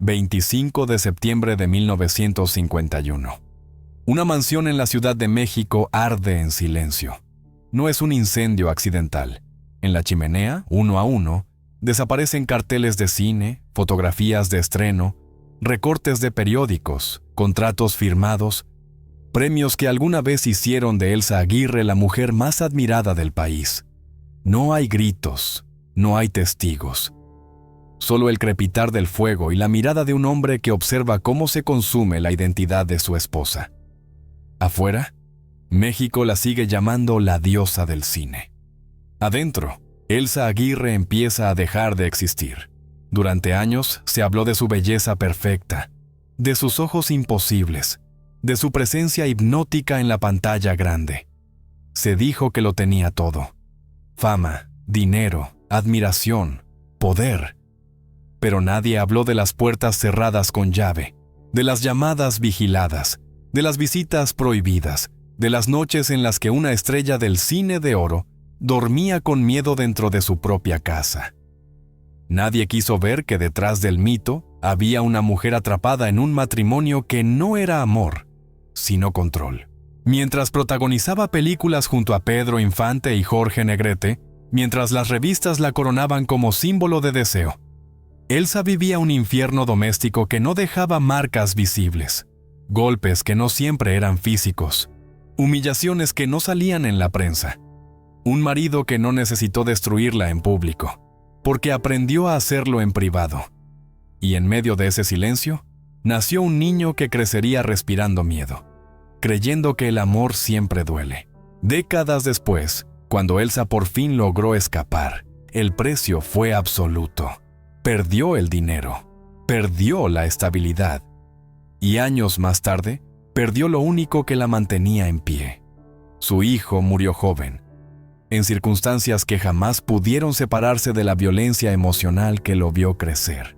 25 de septiembre de 1951. Una mansión en la Ciudad de México arde en silencio. No es un incendio accidental. En la chimenea, uno a uno, desaparecen carteles de cine, fotografías de estreno, recortes de periódicos, contratos firmados, premios que alguna vez hicieron de Elsa Aguirre la mujer más admirada del país. No hay gritos, no hay testigos. Solo el crepitar del fuego y la mirada de un hombre que observa cómo se consume la identidad de su esposa. Afuera, México la sigue llamando la diosa del cine. Adentro, Elsa Aguirre empieza a dejar de existir. Durante años se habló de su belleza perfecta, de sus ojos imposibles, de su presencia hipnótica en la pantalla grande. Se dijo que lo tenía todo: fama, dinero, admiración, poder. Pero nadie habló de las puertas cerradas con llave, de las llamadas vigiladas, de las visitas prohibidas, de las noches en las que una estrella del cine de oro dormía con miedo dentro de su propia casa. Nadie quiso ver que detrás del mito había una mujer atrapada en un matrimonio que no era amor, sino control. Mientras protagonizaba películas junto a Pedro Infante y Jorge Negrete, mientras las revistas la coronaban como símbolo de deseo, Elsa vivía un infierno doméstico que no dejaba marcas visibles, golpes que no siempre eran físicos, humillaciones que no salían en la prensa, un marido que no necesitó destruirla en público, porque aprendió a hacerlo en privado. Y en medio de ese silencio, nació un niño que crecería respirando miedo, creyendo que el amor siempre duele. Décadas después, cuando Elsa por fin logró escapar, el precio fue absoluto. Perdió el dinero, perdió la estabilidad, y años más tarde, perdió lo único que la mantenía en pie. Su hijo murió joven, en circunstancias que jamás pudieron separarse de la violencia emocional que lo vio crecer.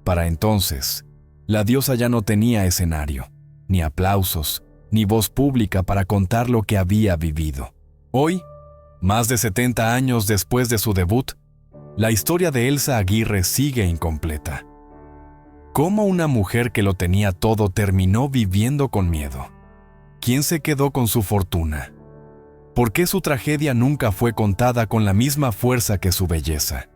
Para entonces, la diosa ya no tenía escenario, ni aplausos, ni voz pública para contar lo que había vivido. Hoy, más de 70 años después de su debut, la historia de Elsa Aguirre sigue incompleta. ¿Cómo una mujer que lo tenía todo terminó viviendo con miedo? ¿Quién se quedó con su fortuna? ¿Por qué su tragedia nunca fue contada con la misma fuerza que su belleza?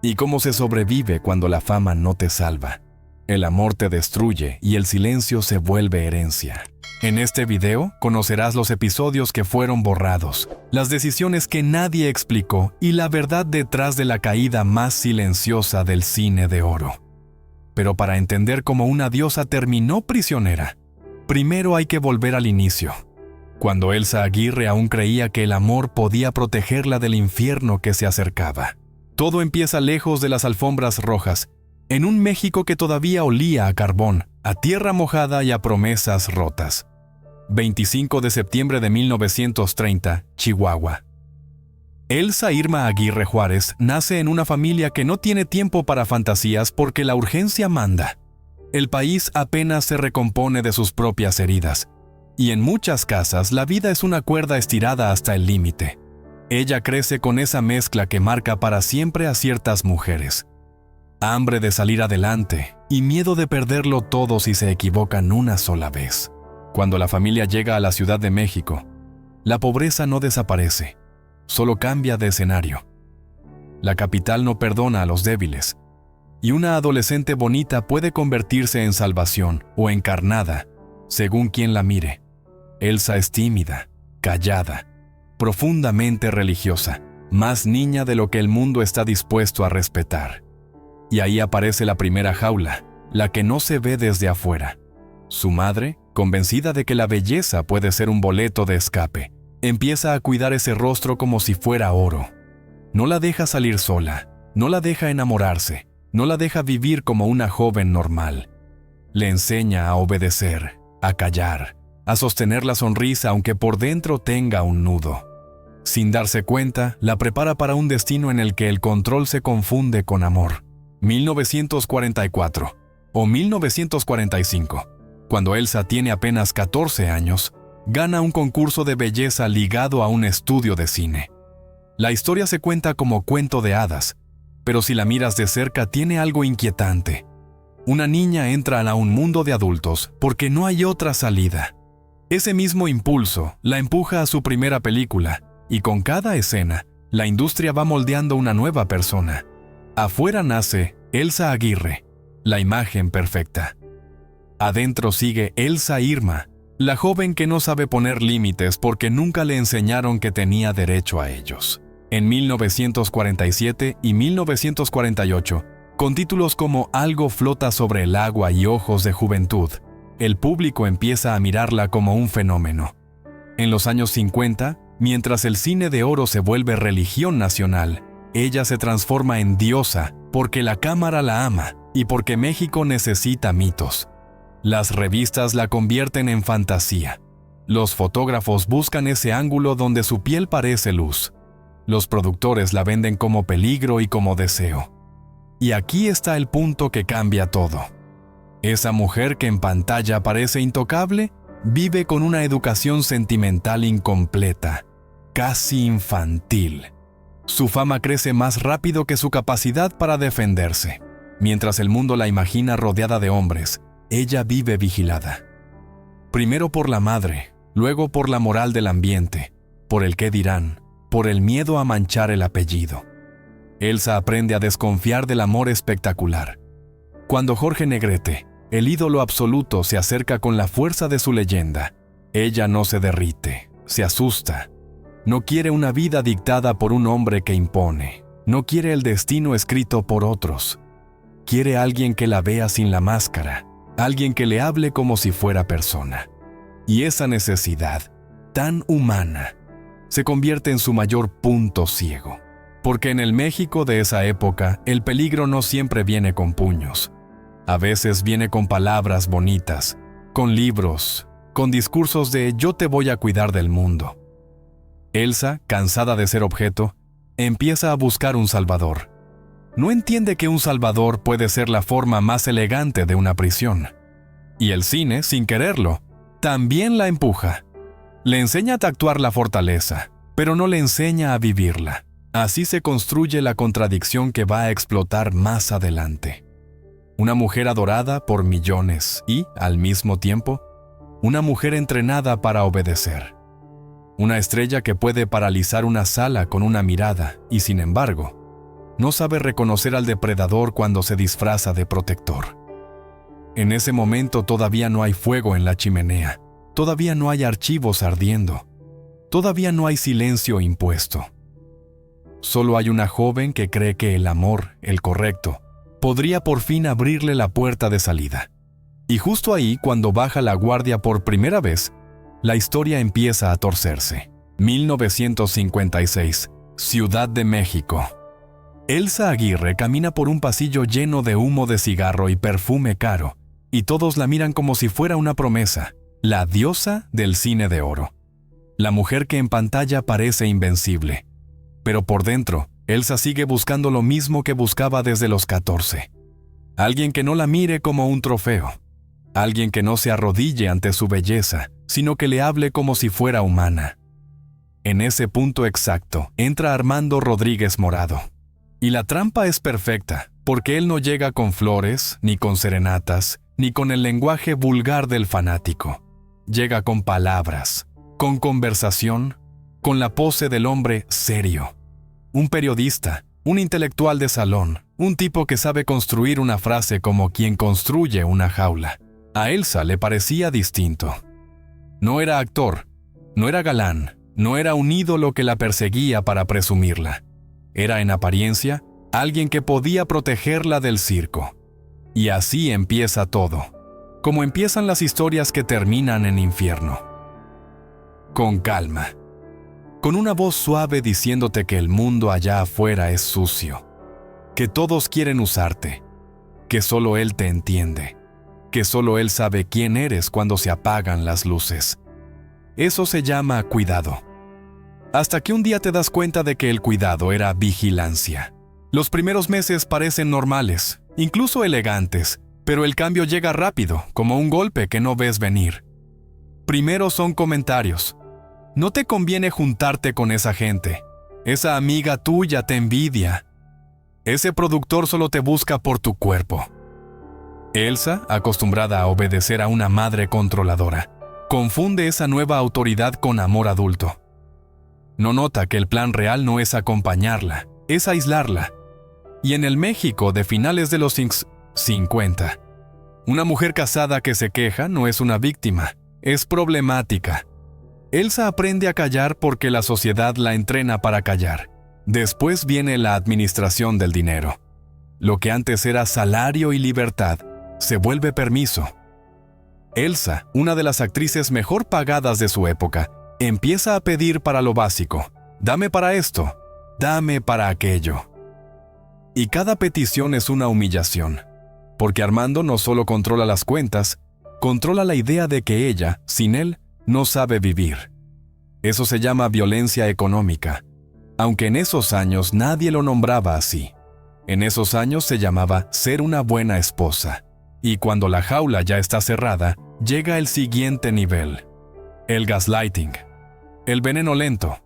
¿Y cómo se sobrevive cuando la fama no te salva? El amor te destruye y el silencio se vuelve herencia. En este video conocerás los episodios que fueron borrados, las decisiones que nadie explicó y la verdad detrás de la caída más silenciosa del cine de oro. Pero para entender cómo una diosa terminó prisionera, primero hay que volver al inicio, cuando Elsa Aguirre aún creía que el amor podía protegerla del infierno que se acercaba. Todo empieza lejos de las alfombras rojas, en un México que todavía olía a carbón, a tierra mojada y a promesas rotas. 25 de septiembre de 1930, Chihuahua. Elsa Irma Aguirre Juárez nace en una familia que no tiene tiempo para fantasías porque la urgencia manda. El país apenas se recompone de sus propias heridas, y en muchas casas la vida es una cuerda estirada hasta el límite. Ella crece con esa mezcla que marca para siempre a ciertas mujeres. Hambre de salir adelante y miedo de perderlo todo si se equivocan una sola vez. Cuando la familia llega a la Ciudad de México, la pobreza no desaparece, solo cambia de escenario. La capital no perdona a los débiles, y una adolescente bonita puede convertirse en salvación o encarnada, según quien la mire. Elsa es tímida, callada, profundamente religiosa, más niña de lo que el mundo está dispuesto a respetar. Y ahí aparece la primera jaula, la que no se ve desde afuera. Su madre, convencida de que la belleza puede ser un boleto de escape, empieza a cuidar ese rostro como si fuera oro. No la deja salir sola, no la deja enamorarse, no la deja vivir como una joven normal. Le enseña a obedecer, a callar, a sostener la sonrisa aunque por dentro tenga un nudo. Sin darse cuenta, la prepara para un destino en el que el control se confunde con amor. 1944 o 1945. Cuando Elsa tiene apenas 14 años, gana un concurso de belleza ligado a un estudio de cine. La historia se cuenta como cuento de hadas, pero si la miras de cerca tiene algo inquietante. Una niña entra a un mundo de adultos porque no hay otra salida. Ese mismo impulso la empuja a su primera película, y con cada escena, la industria va moldeando una nueva persona. Afuera nace Elsa Aguirre, la imagen perfecta. Adentro sigue Elsa Irma, la joven que no sabe poner límites porque nunca le enseñaron que tenía derecho a ellos. En 1947 y 1948, con títulos como Algo flota sobre el agua y Ojos de juventud, el público empieza a mirarla como un fenómeno. En los años 50, mientras el cine de oro se vuelve religión nacional, ella se transforma en diosa porque la cámara la ama y porque México necesita mitos. Las revistas la convierten en fantasía. Los fotógrafos buscan ese ángulo donde su piel parece luz. Los productores la venden como peligro y como deseo. Y aquí está el punto que cambia todo. Esa mujer que en pantalla parece intocable, vive con una educación sentimental incompleta, casi infantil. Su fama crece más rápido que su capacidad para defenderse. Mientras el mundo la imagina rodeada de hombres, ella vive vigilada. Primero por la madre, luego por la moral del ambiente, por el qué dirán, por el miedo a manchar el apellido. Elsa aprende a desconfiar del amor espectacular. Cuando Jorge Negrete, el ídolo absoluto, se acerca con la fuerza de su leyenda, ella no se derrite, se asusta. No quiere una vida dictada por un hombre que impone. No quiere el destino escrito por otros. Quiere a alguien que la vea sin la máscara, alguien que le hable como si fuera persona. Y esa necesidad, tan humana, se convierte en su mayor punto ciego. Porque en el México de esa época, el peligro no siempre viene con puños. A veces viene con palabras bonitas, con libros, con discursos de «yo te voy a cuidar del mundo». Elsa, cansada de ser objeto, empieza a buscar un salvador. No entiende que un salvador puede ser la forma más elegante de una prisión. Y el cine, sin quererlo, también la empuja. Le enseña a actuar la fortaleza, pero no le enseña a vivirla. Así se construye la contradicción que va a explotar más adelante. Una mujer adorada por millones y, al mismo tiempo, una mujer entrenada para obedecer. Una estrella que puede paralizar una sala con una mirada y, sin embargo, no sabe reconocer al depredador cuando se disfraza de protector. En ese momento todavía no hay fuego en la chimenea, todavía no hay archivos ardiendo, todavía no hay silencio impuesto. Solo hay una joven que cree que el amor, el correcto, podría por fin abrirle la puerta de salida. Y justo ahí, cuando baja la guardia por primera vez, la historia empieza a torcerse. 1956, Ciudad de México. Elsa Aguirre camina por un pasillo lleno de humo de cigarro y perfume caro, y todos la miran como si fuera una promesa, la diosa del cine de oro. La mujer que en pantalla parece invencible. Pero por dentro, Elsa sigue buscando lo mismo que buscaba desde los 14. Alguien que no la mire como un trofeo. Alguien que no se arrodille ante su belleza, sino que le hable como si fuera humana. En ese punto exacto, entra Armando Rodríguez Morado. Y la trampa es perfecta, porque él no llega con flores, ni con serenatas, ni con el lenguaje vulgar del fanático. Llega con palabras, con conversación, con la pose del hombre serio. Un periodista, un intelectual de salón, un tipo que sabe construir una frase como quien construye una jaula. A Elsa le parecía distinto. No era actor, no era galán, no era un ídolo que la perseguía para presumirla. Era en apariencia alguien que podía protegerla del circo. Y así empieza todo, como empiezan las historias que terminan en infierno. Con calma. Con una voz suave diciéndote que el mundo allá afuera es sucio, que todos quieren usarte, que solo él te entiende, que solo él sabe quién eres cuando se apagan las luces. Eso se llama cuidado. Hasta que un día te das cuenta de que el cuidado era vigilancia. Los primeros meses parecen normales, incluso elegantes, pero el cambio llega rápido, como un golpe que no ves venir. Primero son comentarios. No te conviene juntarte con esa gente. Esa amiga tuya te envidia. Ese productor solo te busca por tu cuerpo. Elsa, acostumbrada a obedecer a una madre controladora, confunde esa nueva autoridad con amor adulto. No nota que el plan real no es acompañarla, es aislarla. Y en el México de finales de los 50, una mujer casada que se queja no es una víctima, es problemática. Elsa aprende a callar porque la sociedad la entrena para callar. Después viene la administración del dinero. Lo que antes era salario y libertad, se vuelve permiso. Elsa, una de las actrices mejor pagadas de su época, empieza a pedir para lo básico. Dame para esto, dame para aquello. Y cada petición es una humillación, porque Armando no solo controla las cuentas, controla la idea de que ella, sin él, no sabe vivir. Eso se llama violencia económica, aunque en esos años nadie lo nombraba así. En esos años se llamaba ser una buena esposa. Y cuando la jaula ya está cerrada, llega el siguiente nivel: el gaslighting, el veneno lento.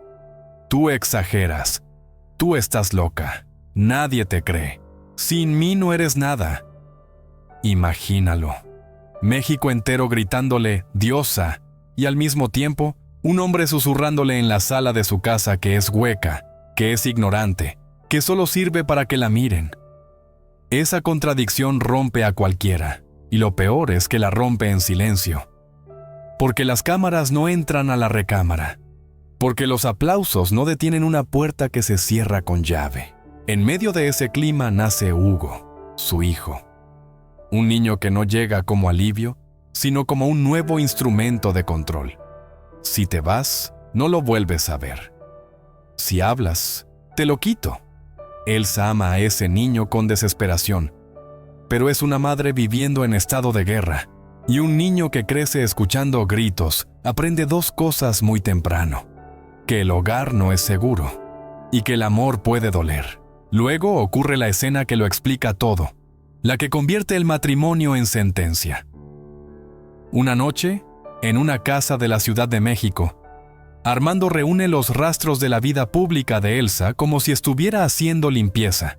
Tú exageras, tú estás loca, nadie te cree, sin mí no eres nada. Imagínalo, México entero gritándole diosa y al mismo tiempo un hombre susurrándole en la sala de su casa que es hueca, que es ignorante, que solo sirve para que la miren. Esa contradicción rompe a cualquiera, y lo peor es que la rompe en silencio. Porque las cámaras no entran a la recámara. Porque los aplausos no detienen una puerta que se cierra con llave. En medio de ese clima nace Hugo, su hijo. Un niño que no llega como alivio, sino como un nuevo instrumento de control. Si te vas, no lo vuelves a ver. Si hablas, te lo quito. Elsa ama a ese niño con desesperación, pero es una madre viviendo en estado de guerra, y un niño que crece escuchando gritos aprende dos cosas muy temprano: que el hogar no es seguro, y que el amor puede doler. Luego ocurre la escena que lo explica todo, la que convierte el matrimonio en sentencia. Una noche, en una casa de la Ciudad de México, Armando reúne los rastros de la vida pública de Elsa como si estuviera haciendo limpieza.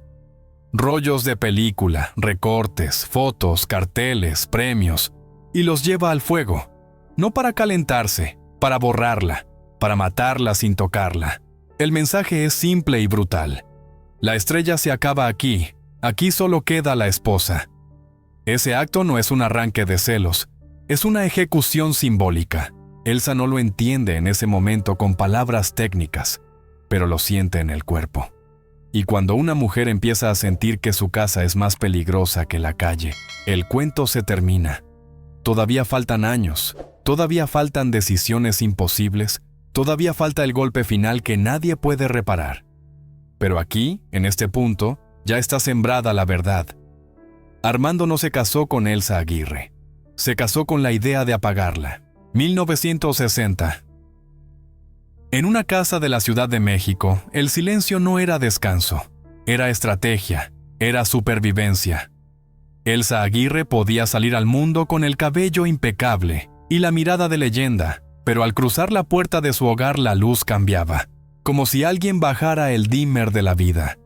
Rollos de película, recortes, fotos, carteles, premios, y los lleva al fuego, no para calentarse, para borrarla, para matarla sin tocarla. El mensaje es simple y brutal. La estrella se acaba aquí, aquí solo queda la esposa. Ese acto no es un arranque de celos, es una ejecución simbólica. Elsa no lo entiende en ese momento con palabras técnicas, pero lo siente en el cuerpo. Y cuando una mujer empieza a sentir que su casa es más peligrosa que la calle, el cuento se termina. Todavía faltan años, todavía faltan decisiones imposibles, todavía falta el golpe final que nadie puede reparar. Pero aquí, en este punto, ya está sembrada la verdad. Armando no se casó con Elsa Aguirre, se casó con la idea de apagarla. 1960. En una casa de la Ciudad de México, el silencio no era descanso, era estrategia, era supervivencia. Elsa Aguirre podía salir al mundo con el cabello impecable y la mirada de leyenda, pero al cruzar la puerta de su hogar la luz cambiaba, como si alguien bajara el dimmer de la vida.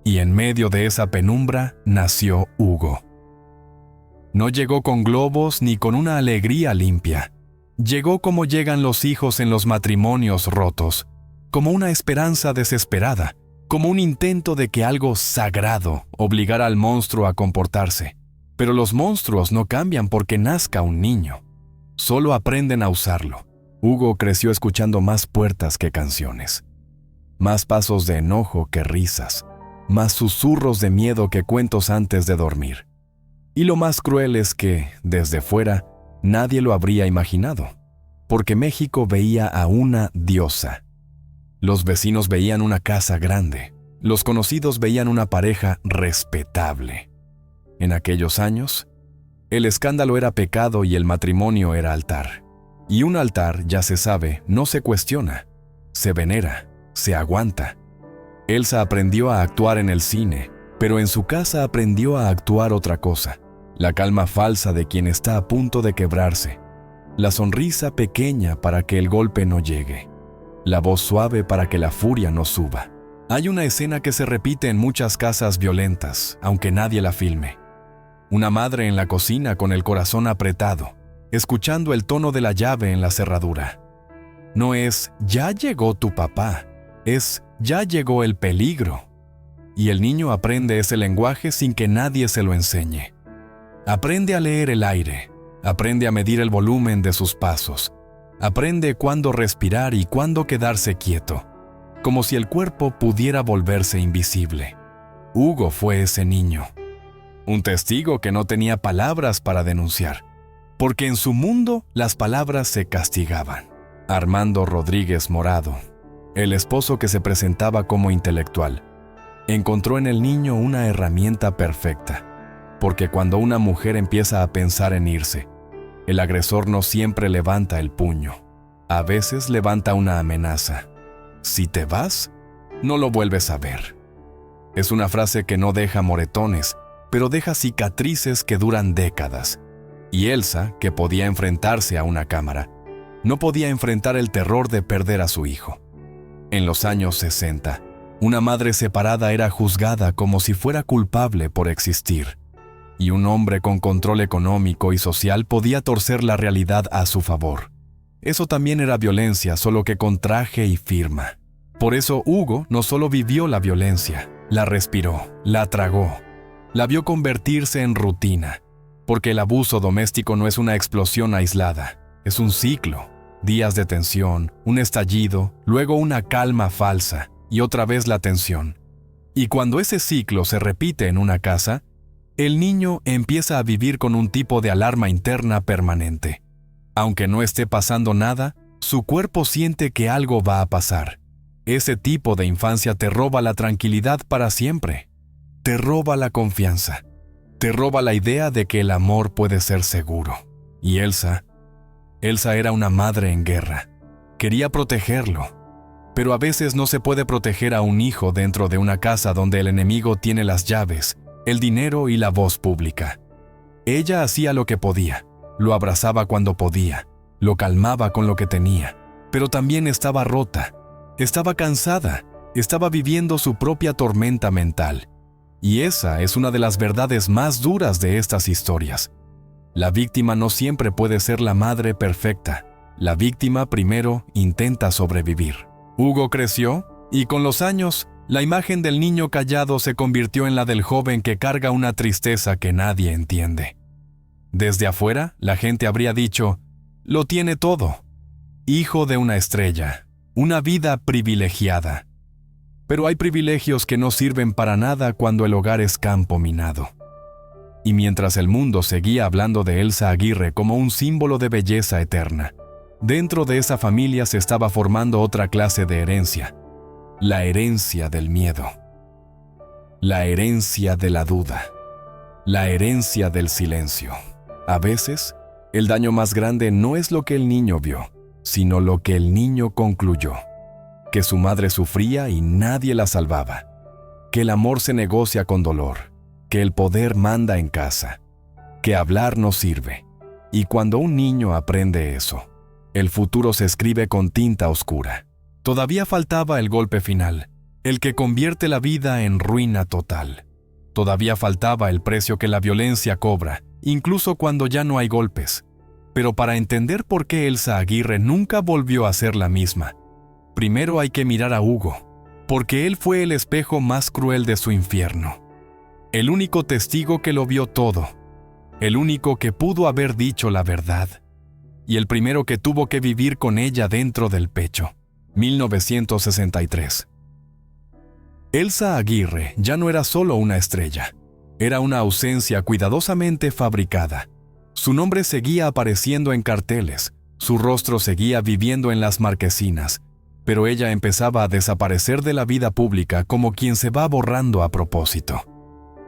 Y en medio de esa penumbra nació Hugo. No llegó con globos ni con una alegría limpia. Llegó como llegan los hijos en los matrimonios rotos, como una esperanza desesperada, como un intento de que algo sagrado obligara al monstruo a comportarse. Pero los monstruos no cambian porque nazca un niño, solo aprenden a usarlo. Hugo creció escuchando más puertas que canciones, más pasos de enojo que risas, más susurros de miedo que cuentos antes de dormir. Y lo más cruel es que, desde fuera, nadie lo habría imaginado, porque México veía a una diosa. Los vecinos veían una casa grande, los conocidos veían una pareja respetable. En aquellos años, el escándalo era pecado y el matrimonio era altar. Y un altar, ya se sabe, no se cuestiona, se venera, se aguanta. Elsa aprendió a actuar en el cine, pero en su casa aprendió a actuar otra cosa. La calma falsa de quien está a punto de quebrarse, la sonrisa pequeña para que el golpe no llegue, la voz suave para que la furia no suba. Hay una escena que se repite en muchas casas violentas, aunque nadie la filme. Una madre en la cocina con el corazón apretado, escuchando el tono de la llave en la cerradura. No es «ya llegó tu papá», es «ya llegó el peligro». Y el niño aprende ese lenguaje sin que nadie se lo enseñe. Aprende a leer el aire, aprende a medir el volumen de sus pasos, aprende cuándo respirar y cuándo quedarse quieto, como si el cuerpo pudiera volverse invisible. Hugo fue ese niño. Un testigo que no tenía palabras para denunciar, porque en su mundo las palabras se castigaban. Armando Rodríguez Morado, el esposo que se presentaba como intelectual, encontró en el niño una herramienta perfecta, porque cuando una mujer empieza a pensar en irse, el agresor no siempre levanta el puño, a veces levanta una amenaza. Si te vas, no lo vuelves a ver. Es una frase que no deja moretones, pero deja cicatrices que duran décadas. Y Elsa, que podía enfrentarse a una cámara, no podía enfrentar el terror de perder a su hijo. En los años 60, una madre separada era juzgada como si fuera culpable por existir, y un hombre con control económico y social podía torcer la realidad a su favor. Eso también era violencia, solo que con traje y firma. Por eso Hugo no solo vivió la violencia, la respiró, la tragó, la vio convertirse en rutina, porque el abuso doméstico no es una explosión aislada, es un ciclo. Días de tensión, un estallido, luego una calma falsa y otra vez la tensión. Y cuando ese ciclo se repite en una casa, el niño empieza a vivir con un tipo de alarma interna permanente. Aunque no esté pasando nada, su cuerpo siente que algo va a pasar. Ese tipo de infancia te roba la tranquilidad para siempre. Te roba la confianza. Te roba la idea de que el amor puede ser seguro. Y Elsa era una madre en guerra. Quería protegerlo. Pero a veces no se puede proteger a un hijo dentro de una casa donde el enemigo tiene las llaves, el dinero y la voz pública. Ella hacía lo que podía, lo abrazaba cuando podía, lo calmaba con lo que tenía, pero también estaba rota, estaba cansada, estaba viviendo su propia tormenta mental. Y esa es una de las verdades más duras de estas historias. La víctima no siempre puede ser la madre perfecta. La víctima primero intenta sobrevivir. Hugo creció y con los años, la imagen del niño callado se convirtió en la del joven que carga una tristeza que nadie entiende. Desde afuera, la gente habría dicho, lo tiene todo. Hijo de una estrella, una vida privilegiada. Pero hay privilegios que no sirven para nada cuando el hogar es campo minado. Y mientras el mundo seguía hablando de Elsa Aguirre como un símbolo de belleza eterna, dentro de esa familia se estaba formando otra clase de herencia, la herencia del miedo, la herencia de la duda, la herencia del silencio. A veces, el daño más grande no es lo que el niño vio, sino lo que el niño concluyó, que su madre sufría y nadie la salvaba, que el amor se negocia con dolor, que el poder manda en casa, que hablar no sirve. Y cuando un niño aprende eso, el futuro se escribe con tinta oscura. Todavía faltaba el golpe final, el que convierte la vida en ruina total. Todavía faltaba el precio que la violencia cobra, incluso cuando ya no hay golpes. Pero para entender por qué Elsa Aguirre nunca volvió a ser la misma, primero hay que mirar a Hugo, porque él fue el espejo más cruel de su infierno. El único testigo que lo vio todo, el único que pudo haber dicho la verdad, y el primero que tuvo que vivir con ella dentro del pecho. 1963. Elsa Aguirre ya no era solo una estrella, era una ausencia cuidadosamente fabricada. Su nombre seguía apareciendo en carteles, su rostro seguía viviendo en las marquesinas, pero ella empezaba a desaparecer de la vida pública como quien se va borrando a propósito.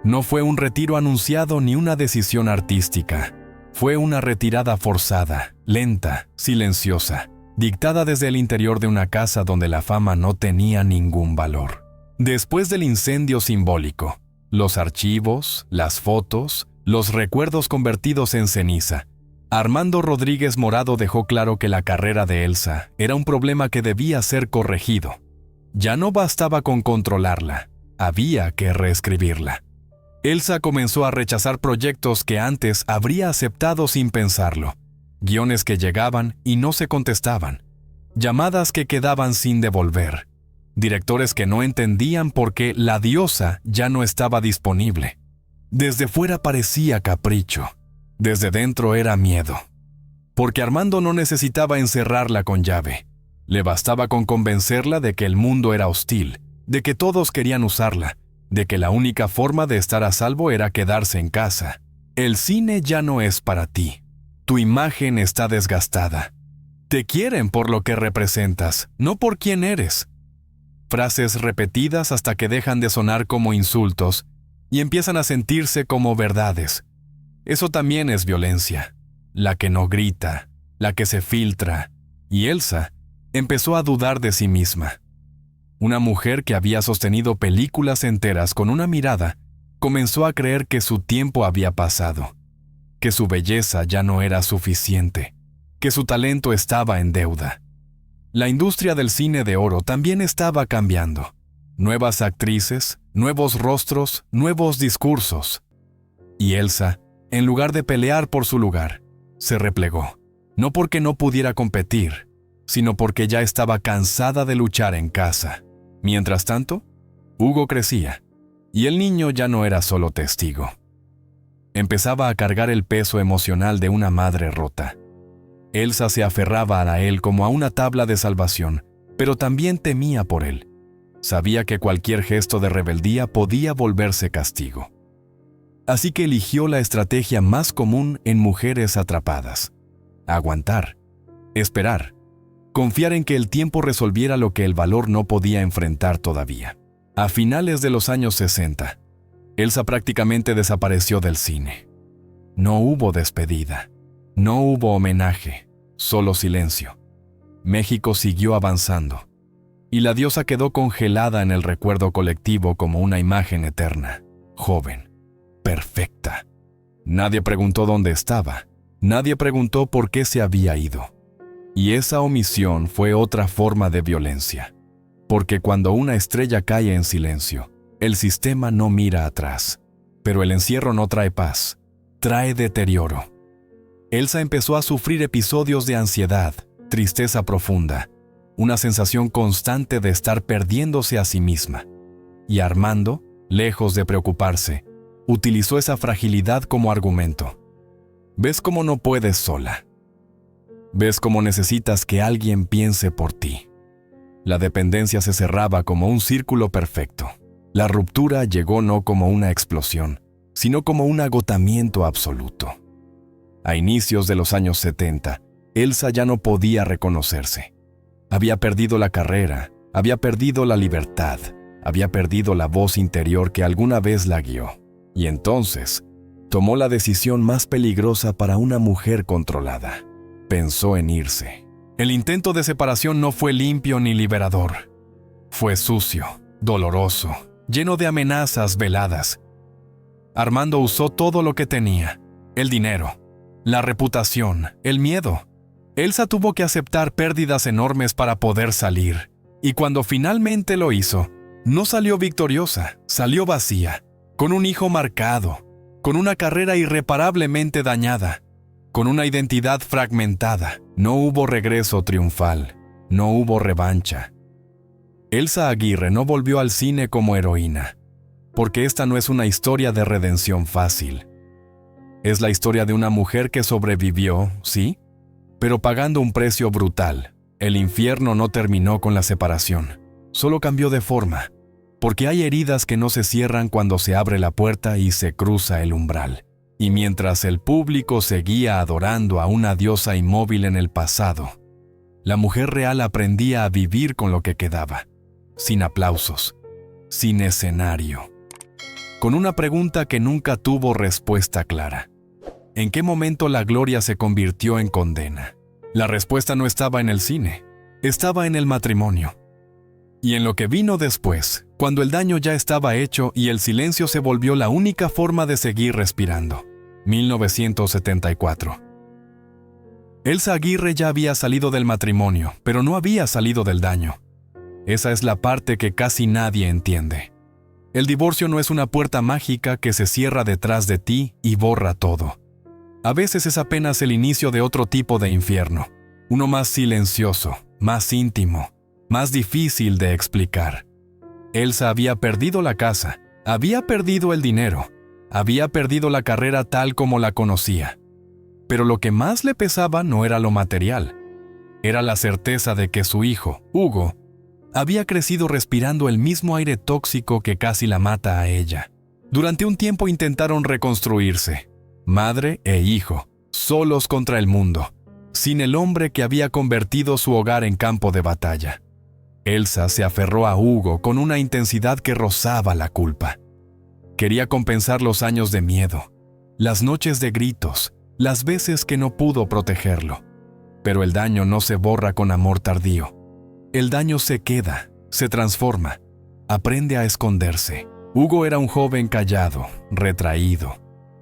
No fue un retiro anunciado ni una decisión artística. Fue una retirada forzada, lenta, silenciosa, dictada desde el interior de una casa donde la fama no tenía ningún valor. Después del incendio simbólico, los archivos, las fotos, los recuerdos convertidos en ceniza, Armando Rodríguez Morado dejó claro que la carrera de Elsa era un problema que debía ser corregido. Ya no bastaba con controlarla, había que reescribirla. Elsa comenzó a rechazar proyectos que antes habría aceptado sin pensarlo, guiones que llegaban y no se contestaban, llamadas que quedaban sin devolver, directores que no entendían por qué la diosa ya no estaba disponible. Desde fuera parecía capricho, desde dentro era miedo. Porque Armando no necesitaba encerrarla con llave. Le bastaba con convencerla de que el mundo era hostil, de que todos querían usarla, de que la única forma de estar a salvo era quedarse en casa. El cine ya no es para ti. Tu imagen está desgastada. Te quieren por lo que representas, no por quién eres. Frases repetidas hasta que dejan de sonar como insultos y empiezan a sentirse como verdades. Eso también es violencia. La que no grita, la que se filtra. Y Elsa empezó a dudar de sí misma. Una mujer que había sostenido películas enteras con una mirada, comenzó a creer que su tiempo había pasado, que su belleza ya no era suficiente, que su talento estaba en deuda. La industria del cine de oro también estaba cambiando. Nuevas actrices, nuevos rostros, nuevos discursos. Y Elsa, en lugar de pelear por su lugar, se replegó, no porque no pudiera competir, sino porque ya estaba cansada de luchar en casa. Mientras tanto, Hugo crecía, y el niño ya no era solo testigo. Empezaba a cargar el peso emocional de una madre rota. Elsa se aferraba a él como a una tabla de salvación, pero también temía por él. Sabía que cualquier gesto de rebeldía podía volverse castigo. Así que eligió la estrategia más común en mujeres atrapadas: aguantar, esperar, confiar en que el tiempo resolviera lo que el valor no podía enfrentar todavía. A finales de los años 60, Elsa prácticamente desapareció del cine. No hubo despedida, no hubo homenaje, solo silencio. México siguió avanzando, y la diosa quedó congelada en el recuerdo colectivo como una imagen eterna, joven, perfecta. Nadie preguntó dónde estaba, nadie preguntó por qué se había ido. Y esa omisión fue otra forma de violencia, porque cuando una estrella cae en silencio, el sistema no mira atrás. Pero el encierro no trae paz, trae deterioro. Elsa empezó a sufrir episodios de ansiedad, tristeza profunda, una sensación constante de estar perdiéndose a sí misma. Y Armando, lejos de preocuparse, utilizó esa fragilidad como argumento. ¿Ves cómo no puedes sola? ¿Ves cómo necesitas que alguien piense por ti? La dependencia se cerraba como un círculo perfecto. La ruptura llegó no como una explosión, sino como un agotamiento absoluto. A inicios de los años 70, Elsa ya no podía reconocerse. Había perdido la carrera, había perdido la libertad, había perdido la voz interior que alguna vez la guió. Y entonces, tomó la decisión más peligrosa para una mujer controlada. Pensó en irse. El intento de separación no fue limpio ni liberador. Fue sucio, doloroso, lleno de amenazas veladas. Armando usó todo lo que tenía: el dinero, la reputación, el miedo. Elsa tuvo que aceptar pérdidas enormes para poder salir. Y cuando finalmente lo hizo, no salió victoriosa, salió vacía, con un hijo marcado, con una carrera irreparablemente dañada, con una identidad fragmentada. No hubo regreso triunfal, no hubo revancha. Elsa Aguirre no volvió al cine como heroína, porque esta no es una historia de redención fácil. Es la historia de una mujer que sobrevivió, sí, pero pagando un precio brutal. El infierno no terminó con la separación, solo cambió de forma, porque hay heridas que no se cierran cuando se abre la puerta y se cruza el umbral. Y mientras el público seguía adorando a una diosa inmóvil en el pasado, la mujer real aprendía a vivir con lo que quedaba, sin aplausos, sin escenario, con una pregunta que nunca tuvo respuesta clara. ¿En qué momento la gloria se convirtió en condena? La respuesta no estaba en el cine, estaba en el matrimonio. Y en lo que vino después, cuando el daño ya estaba hecho y el silencio se volvió la única forma de seguir respirando. 1974. Elsa Aguirre ya había salido del matrimonio, pero no había salido del daño. Esa es la parte que casi nadie entiende. El divorcio no es una puerta mágica que se cierra detrás de ti y borra todo. A veces es apenas el inicio de otro tipo de infierno, uno más silencioso, más íntimo, más difícil de explicar. Elsa había perdido la casa, había perdido el dinero, había perdido la carrera tal como la conocía. Pero lo que más le pesaba no era lo material, era la certeza de que su hijo, Hugo, había crecido respirando el mismo aire tóxico que casi la mata a ella. Durante un tiempo intentaron reconstruirse, madre e hijo, solos contra el mundo, sin el hombre que había convertido su hogar en campo de batalla. Elsa se aferró a Hugo con una intensidad que rozaba la culpa. Quería compensar los años de miedo, las noches de gritos, las veces que no pudo protegerlo. Pero el daño no se borra con amor tardío. El daño se queda, se transforma, aprende a esconderse. Hugo era un joven callado, retraído,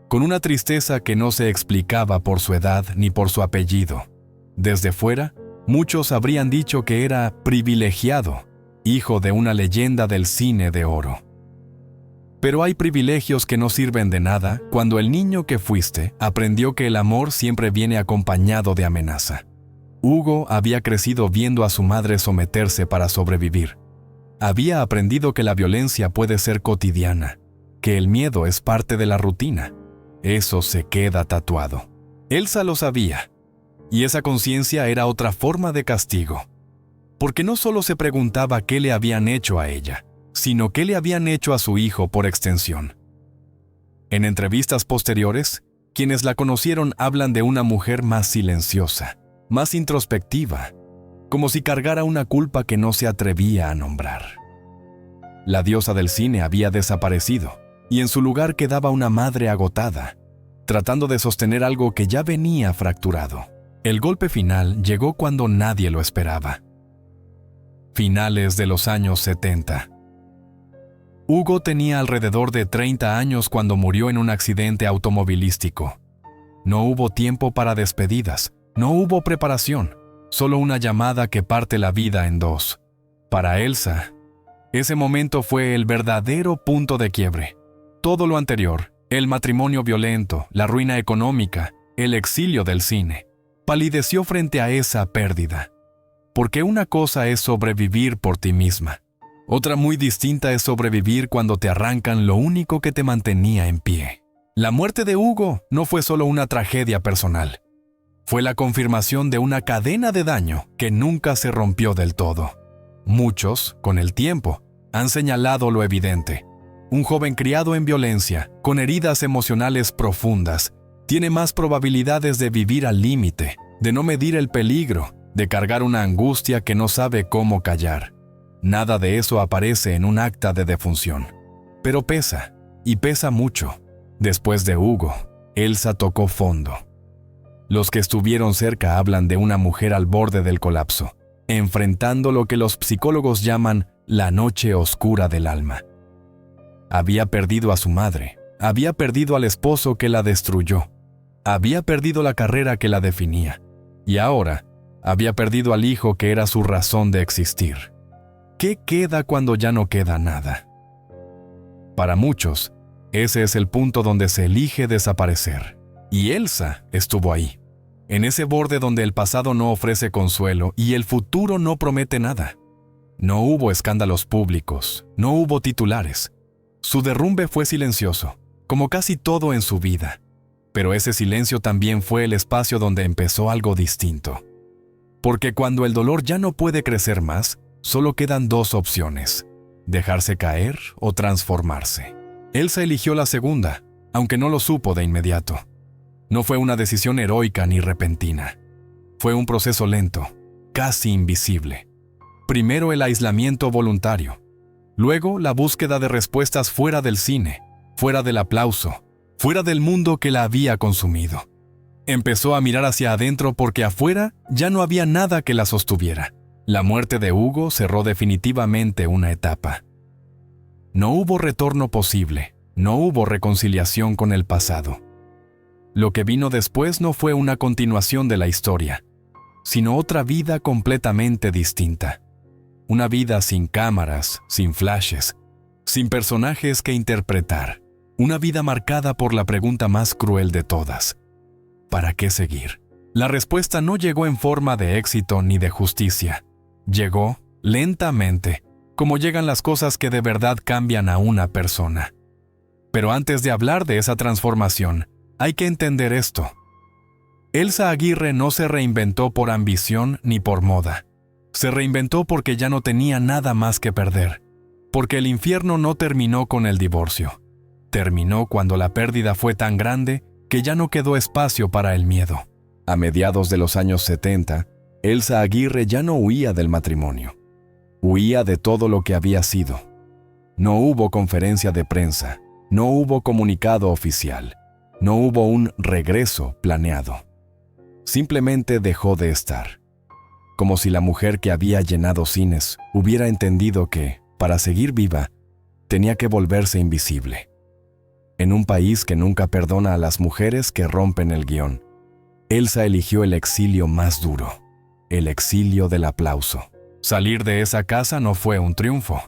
con una tristeza que no se explicaba por su edad ni por su apellido. Desde fuera, muchos habrían dicho que era privilegiado, hijo de una leyenda del cine de oro. Pero hay privilegios que no sirven de nada cuando el niño que fuiste aprendió que el amor siempre viene acompañado de amenaza. Hugo había crecido viendo a su madre someterse para sobrevivir. Había aprendido que la violencia puede ser cotidiana, que el miedo es parte de la rutina. Eso se queda tatuado. Elsa lo sabía, y esa conciencia era otra forma de castigo. Porque no solo se preguntaba qué le habían hecho a ella, sino qué le habían hecho a su hijo por extensión. En entrevistas posteriores, quienes la conocieron hablan de una mujer más silenciosa, más introspectiva, como si cargara una culpa que no se atrevía a nombrar. La diosa del cine había desaparecido, y en su lugar quedaba una madre agotada, tratando de sostener algo que ya venía fracturado. El golpe final llegó cuando nadie lo esperaba. Finales de los años 70. Hugo tenía alrededor de 30 años cuando murió en un accidente automovilístico. No hubo tiempo para despedidas, no hubo preparación, solo una llamada que parte la vida en dos. Para Elsa, ese momento fue el verdadero punto de quiebre. Todo lo anterior, el matrimonio violento, la ruina económica, el exilio del cine, palideció frente a esa pérdida. Porque una cosa es sobrevivir por ti misma. Otra muy distinta es sobrevivir cuando te arrancan lo único que te mantenía en pie. La muerte de Hugo no fue solo una tragedia personal. Fue la confirmación de una cadena de daño que nunca se rompió del todo. Muchos, con el tiempo, han señalado lo evidente. Un joven criado en violencia, con heridas emocionales profundas, tiene más probabilidades de vivir al límite, de no medir el peligro, de cargar una angustia que no sabe cómo callar. Nada de eso aparece en un acta de defunción. Pero pesa, y pesa mucho. Después de Hugo, Elsa tocó fondo. Los que estuvieron cerca hablan de una mujer al borde del colapso, enfrentando lo que los psicólogos llaman la noche oscura del alma. Había perdido a su madre, había perdido al esposo que la destruyó, había perdido la carrera que la definía, y ahora había perdido al hijo que era su razón de existir. ¿Qué queda cuando ya no queda nada? Para muchos, ese es el punto donde se elige desaparecer. Y Elsa estuvo ahí, en ese borde donde el pasado no ofrece consuelo y el futuro no promete nada. No hubo escándalos públicos, no hubo titulares. Su derrumbe fue silencioso, como casi todo en su vida. Pero ese silencio también fue el espacio donde empezó algo distinto. Porque cuando el dolor ya no puede crecer más, solo quedan dos opciones: dejarse caer o transformarse. Elsa eligió la segunda, aunque no lo supo de inmediato. No fue una decisión heroica ni repentina. Fue un proceso lento, casi invisible. Primero el aislamiento voluntario. Luego la búsqueda de respuestas fuera del cine, fuera del aplauso, fuera del mundo que la había consumido. Empezó a mirar hacia adentro porque afuera ya no había nada que la sostuviera. La muerte de Hugo cerró definitivamente una etapa. No hubo retorno posible, no hubo reconciliación con el pasado. Lo que vino después no fue una continuación de la historia, sino otra vida completamente distinta. Una vida sin cámaras, sin flashes, sin personajes que interpretar, una vida marcada por la pregunta más cruel de todas: ¿para qué seguir? La respuesta no llegó en forma de éxito ni de justicia. Llegó lentamente, como llegan las cosas que de verdad cambian a una persona. Pero antes de hablar de esa transformación, hay que entender esto. Elsa Aguirre no se reinventó por ambición ni por moda. Se reinventó porque ya no tenía nada más que perder. Porque el infierno no terminó con el divorcio. Terminó cuando la pérdida fue tan grande que ya no quedó espacio para el miedo. A mediados de los años 70, Elsa Aguirre ya no huía del matrimonio. Huía de todo lo que había sido. No hubo conferencia de prensa, no hubo comunicado oficial, no hubo un regreso planeado. Simplemente dejó de estar. Como si la mujer que había llenado cines hubiera entendido que, para seguir viva, tenía que volverse invisible. En un país que nunca perdona a las mujeres que rompen el guión, Elsa eligió el exilio más duro, el exilio del aplauso. Salir de esa casa no fue un triunfo,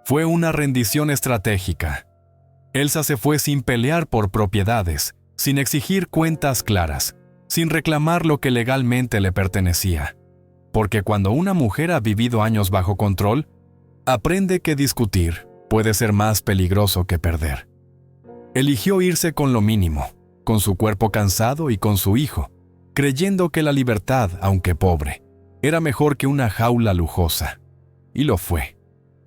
fue una rendición estratégica. Elsa se fue sin pelear por propiedades, sin exigir cuentas claras, sin reclamar lo que legalmente le pertenecía. Porque cuando una mujer ha vivido años bajo control, aprende que discutir puede ser más peligroso que perder. Eligió irse con lo mínimo, con su cuerpo cansado y con su hijo, creyendo que la libertad, aunque pobre, era mejor que una jaula lujosa. Y lo fue.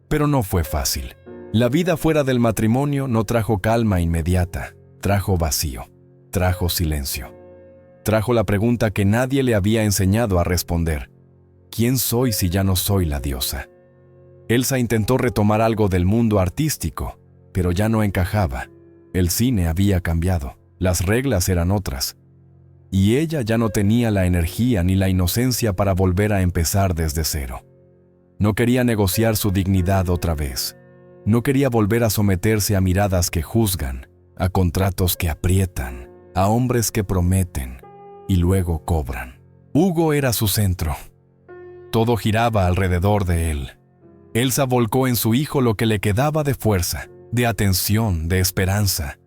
Pero no fue fácil. La vida fuera del matrimonio no trajo calma inmediata, trajo vacío, trajo silencio. Trajo la pregunta que nadie le había enseñado a responder: ¿quién soy si ya no soy la diosa? Elsa intentó retomar algo del mundo artístico, pero ya no encajaba. El cine había cambiado, las reglas eran otras. Y ella ya no tenía la energía ni la inocencia para volver a empezar desde cero. No quería negociar su dignidad otra vez. No quería volver a someterse a miradas que juzgan, a contratos que aprietan, a hombres que prometen y luego cobran. Hugo era su centro. Todo giraba alrededor de él. Elsa volcó en su hijo lo que le quedaba de fuerza, de atención, de esperanza.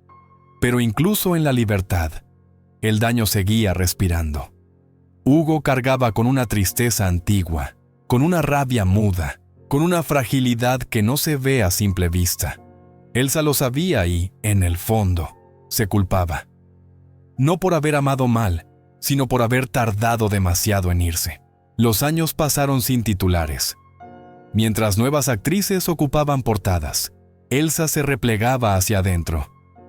Pero incluso en la libertad, el daño seguía respirando. Hugo cargaba con una tristeza antigua, con una rabia muda, con una fragilidad que no se ve a simple vista. Elsa lo sabía y, en el fondo, se culpaba. No por haber amado mal, sino por haber tardado demasiado en irse. Los años pasaron sin titulares. Mientras nuevas actrices ocupaban portadas, Elsa se replegaba hacia adentro.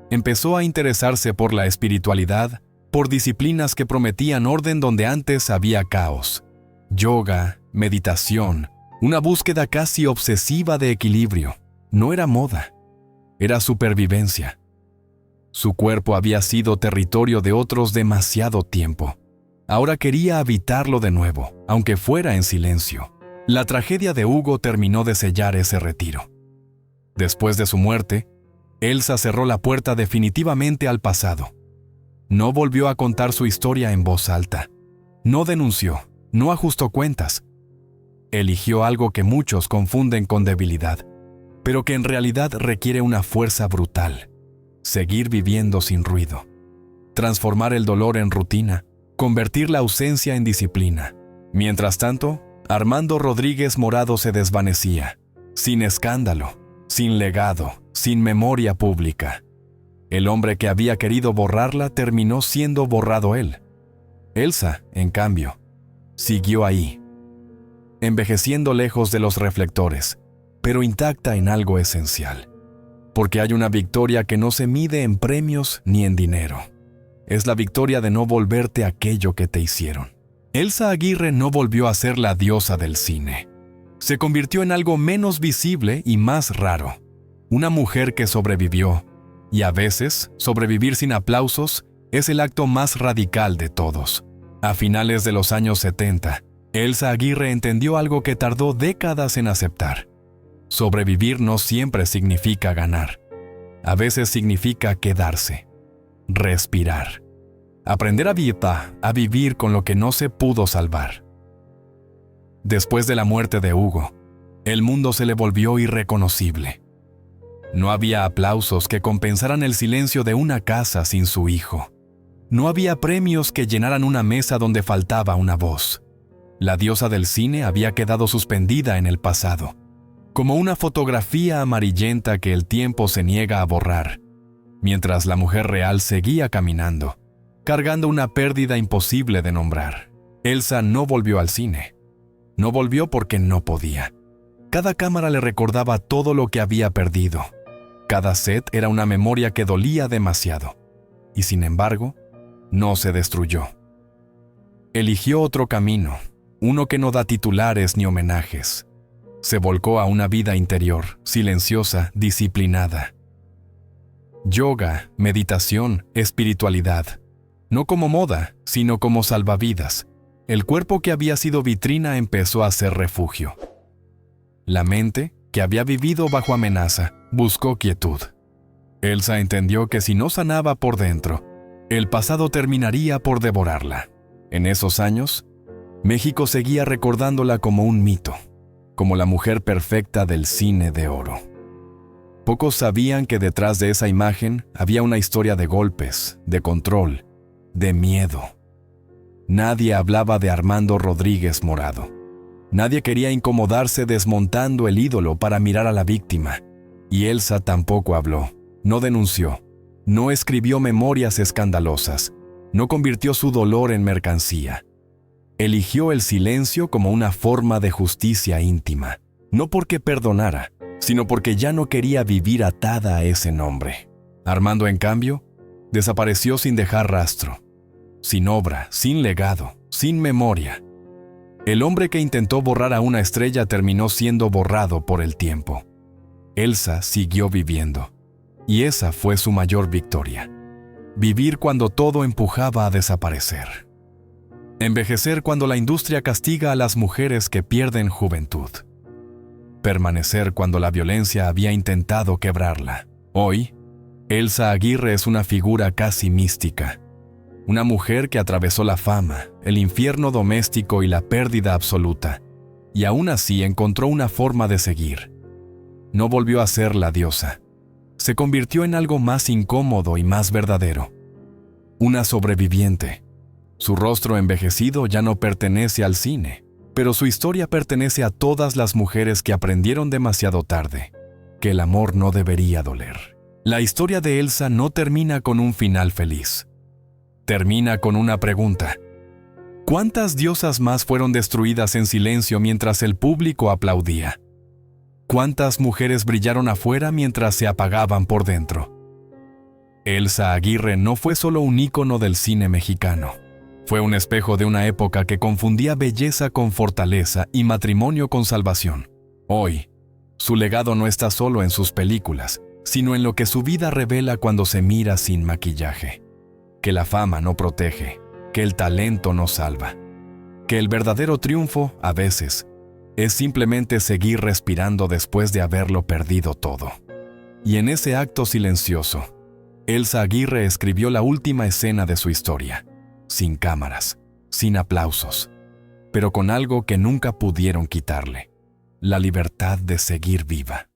Empezó a interesarse por la espiritualidad, por disciplinas que prometían orden donde antes había caos. Yoga, meditación, una búsqueda casi obsesiva de equilibrio. No era moda, era supervivencia. Su cuerpo había sido territorio de otros demasiado tiempo. Ahora quería habitarlo de nuevo, aunque fuera en silencio. La tragedia de Hugo terminó de sellar ese retiro. Después de su muerte, Elsa cerró la puerta definitivamente al pasado. No volvió a contar su historia en voz alta. No denunció, no ajustó cuentas. Eligió algo que muchos confunden con debilidad, pero que en realidad requiere una fuerza brutal. Seguir viviendo sin ruido. Transformar el dolor en rutina, convertir la ausencia en disciplina. Mientras tanto, Armando Rodríguez Morado se desvanecía, sin escándalo, sin legado, sin memoria pública. El hombre que había querido borrarla terminó siendo borrado él. Elsa, en cambio, siguió ahí, envejeciendo lejos de los reflectores, pero intacta en algo esencial. Porque hay una victoria que no se mide en premios ni en dinero. Es la victoria de no volverte aquello que te hicieron. Elsa Aguirre no volvió a ser la diosa del cine. Se convirtió en algo menos visible y más raro. Una mujer que sobrevivió. Y a veces, sobrevivir sin aplausos es el acto más radical de todos. A finales de los años 70, Elsa Aguirre entendió algo que tardó décadas en aceptar. Sobrevivir no siempre significa ganar. A veces significa quedarse, respirar, aprender a vivir con lo que no se pudo salvar. Después de la muerte de Hugo, el mundo se le volvió irreconocible. No había aplausos que compensaran el silencio de una casa sin su hijo. No había premios que llenaran una mesa donde faltaba una voz. La diosa del cine había quedado suspendida en el pasado, como una fotografía amarillenta que el tiempo se niega a borrar, mientras la mujer real seguía caminando, cargando una pérdida imposible de nombrar. Elsa no volvió al cine. No volvió porque no podía. Cada cámara le recordaba todo lo que había perdido. Cada set era una memoria que dolía demasiado. Y sin embargo, no se destruyó. Eligió otro camino, uno que no da titulares ni homenajes. Se volcó a una vida interior, silenciosa, disciplinada. Yoga, meditación, espiritualidad. No como moda, sino como salvavidas. El cuerpo que había sido vitrina empezó a ser refugio. La mente, que había vivido bajo amenaza, buscó quietud. Elsa entendió que si no sanaba por dentro, el pasado terminaría por devorarla. En esos años, México seguía recordándola como un mito, como la mujer perfecta del cine de oro. Pocos sabían que detrás de esa imagen había una historia de golpes, de control, de miedo. Nadie hablaba de Armando Rodríguez Morado. Nadie quería incomodarse desmontando el ídolo para mirar a la víctima. Y Elsa tampoco habló, no denunció, no escribió memorias escandalosas, no convirtió su dolor en mercancía. Eligió el silencio como una forma de justicia íntima, no porque perdonara, sino porque ya no quería vivir atada a ese nombre. Armando, en cambio, desapareció sin dejar rastro, sin obra, sin legado, sin memoria. El hombre que intentó borrar a una estrella terminó siendo borrado por el tiempo. Elsa siguió viviendo, y esa fue su mayor victoria. Vivir cuando todo empujaba a desaparecer. Envejecer cuando la industria castiga a las mujeres que pierden juventud. Permanecer cuando la violencia había intentado quebrarla. Hoy, Elsa Aguirre es una figura casi mística. Una mujer que atravesó la fama, el infierno doméstico y la pérdida absoluta, y aún así encontró una forma de seguir. No volvió a ser la diosa. Se convirtió en algo más incómodo y más verdadero. Una sobreviviente. Su rostro envejecido ya no pertenece al cine, pero su historia pertenece a todas las mujeres que aprendieron demasiado tarde que el amor no debería doler. La historia de Elsa no termina con un final feliz. Termina con una pregunta. ¿Cuántas diosas más fueron destruidas en silencio mientras el público aplaudía? ¿Cuántas mujeres brillaron afuera mientras se apagaban por dentro? Elsa Aguirre no fue solo un ícono del cine mexicano. Fue un espejo de una época que confundía belleza con fortaleza y matrimonio con salvación. Hoy, su legado no está solo en sus películas, sino en lo que su vida revela cuando se mira sin maquillaje. Que la fama no protege, que el talento no salva, que el verdadero triunfo, a veces, es simplemente seguir respirando después de haberlo perdido todo. Y en ese acto silencioso, Elsa Aguirre escribió la última escena de su historia, sin cámaras, sin aplausos, pero con algo que nunca pudieron quitarle: la libertad de seguir viva.